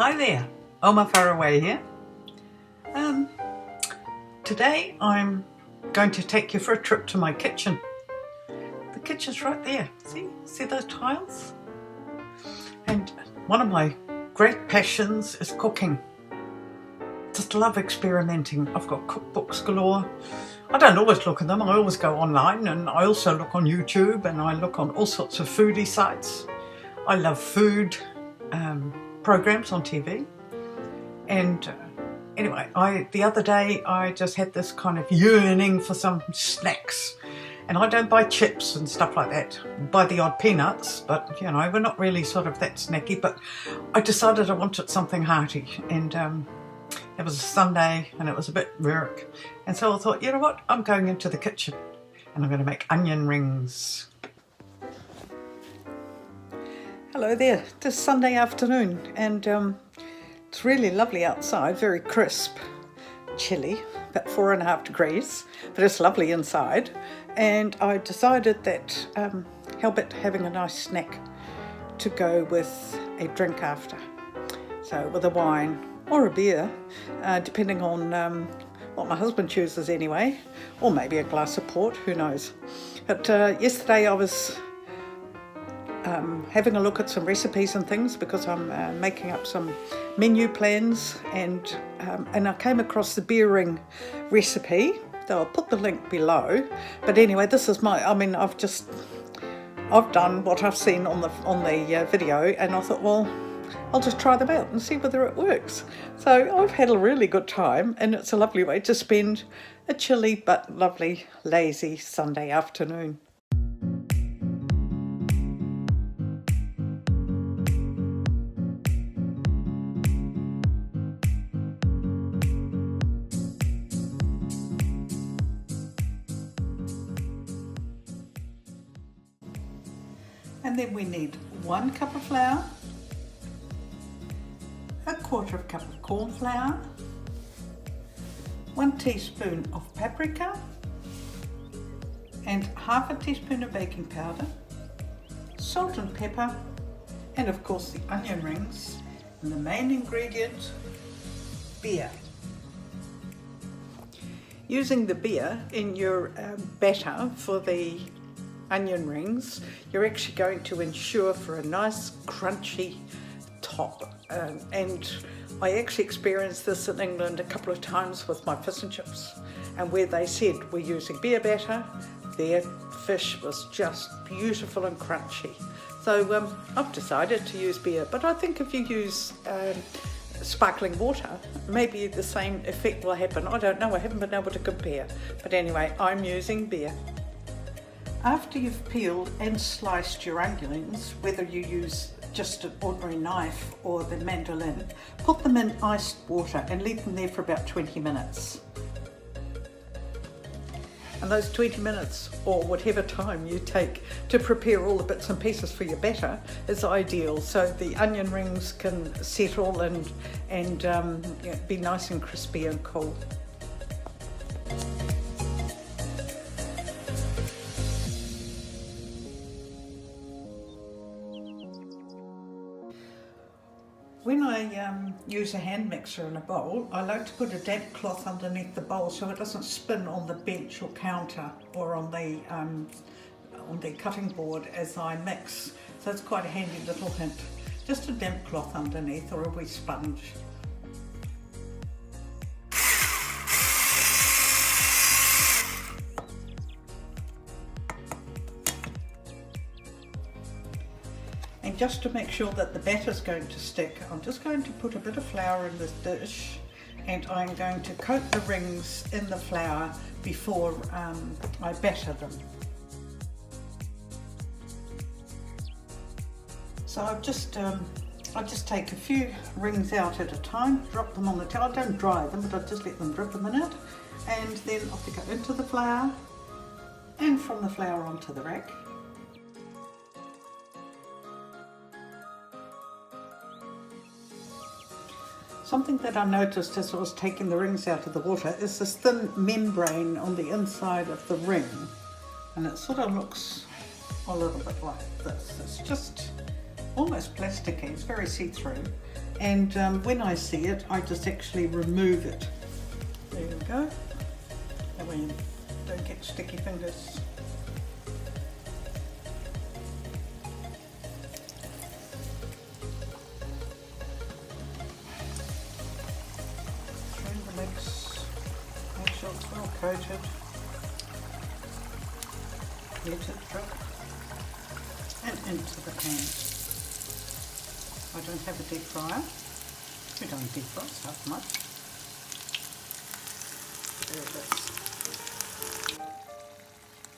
Hi there, Oma Faraway here. Today I'm going to take you for a trip to my kitchen. The kitchen's right there, see those tiles? And one of my great passions is cooking. Just love experimenting. I've got cookbooks galore. I don't always look at them, I always go online, and I also look on YouTube, and I look on all sorts of foodie sites. I love food programs on TV. And anyway, the other day I just had this kind of yearning for some snacks. And I don't buy chips and stuff like that. I buy the odd peanuts, but you know, we're not really sort of that snacky. But I decided I wanted something hearty, and it was a Sunday and it was a bit work. And so I thought, you know what, I'm going into the kitchen and I'm going to make onion rings. Hello there, this Sunday afternoon, and it's really lovely outside, very crisp, chilly, about 4.5 degrees, but it's lovely inside. And I decided that how about having a nice snack to go with a drink after. So with a wine or a beer, depending on what my husband chooses anyway, or maybe a glass of port, who knows. But yesterday I was having a look at some recipes and things because I'm making up some menu plans, and I came across the beer ring recipe. So I'll put the link below. But anyway, this is I've done what I've seen on the video, and I thought, well, I'll just try them out and see whether it works. So I've had a really good time, and it's a lovely way to spend a chilly but lovely, lazy Sunday afternoon. And then we need 1 cup of flour, 1/4 cup of corn flour, 1 teaspoon of paprika, and 1/2 teaspoon of baking powder, salt and pepper, and of course the onion rings. And the main ingredient, beer. Using the beer in your batter for the onion rings, you're actually going to ensure for a nice crunchy top. And I actually experienced this in England a couple of times with my fish and chips, and where they said we're using beer batter, their fish was just beautiful and crunchy. So I've decided to use beer, but I think if you use sparkling water, maybe the same effect will happen. I don't know, I haven't been able to compare, but anyway, I'm using beer. After you've peeled and sliced your onions, whether you use just an ordinary knife or the mandolin, put them in iced water and leave them there for about 20 minutes. And those 20 minutes, or whatever time you take to prepare all the bits and pieces for your batter, is ideal, so the onion rings can settle and be nice and crispy and cool. When I use a hand mixer in a bowl, I like to put a damp cloth underneath the bowl so it doesn't spin on the bench or counter or on the cutting board as I mix. So it's quite a handy little hint. Just a damp cloth underneath, or a wee sponge. And just to make sure that the batter's going to stick, I'm just going to put a bit of flour in this dish, and I'm going to coat the rings in the flour before I batter them. So I just take a few rings out at a time, drop them on the towel. I don't dry them, but I just let them drip a minute, and then off they go into the flour, and from the flour onto the rack. Something that I noticed as I was taking the rings out of the water is this thin membrane on the inside of the ring, and it sort of looks a little bit like this. It's just almost plasticky, it's very see-through, and when I see it, I just actually remove it. There we go. That way you don't get sticky fingers. Through the mix, make sure it's well coated. Let it drip and into the pan. I don't have a deep fryer. We don't deep fry stuff much. There it is.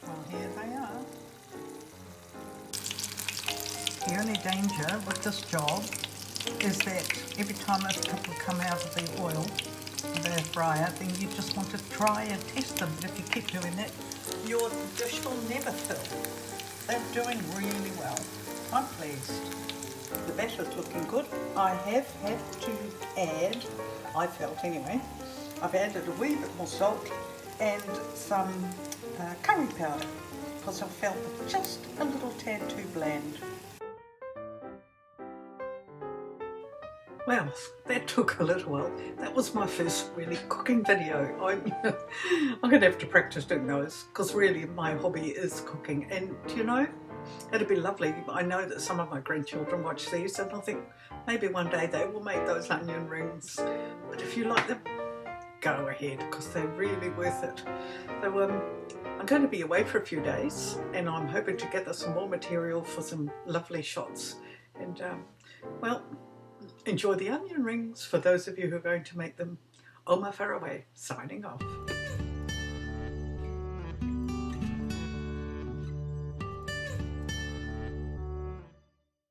Well, here they are. The only danger with this job is that every time a couple come out of the oil, the fryer, then you just want to try and test them. But if you keep doing that, your dish will never fill. They're doing really well. I'm pleased. The batter's looking good. I have had to add, I felt anyway, I've added a wee bit more salt and some curry powder because I felt it just a little tad too bland. Well, that took a little while. That was my first really cooking video. I'm going to have to practice doing those because really my hobby is cooking, and you know, it'd be lovely. I know that some of my grandchildren watch these and I think maybe one day they will make those onion rings. But if you like them, go ahead because they're really worth it. So I'm going to be away for a few days and I'm hoping to gather some more material for some lovely shots. And well, enjoy the onion rings for those of you who are going to make them. Oma Faraway, signing off.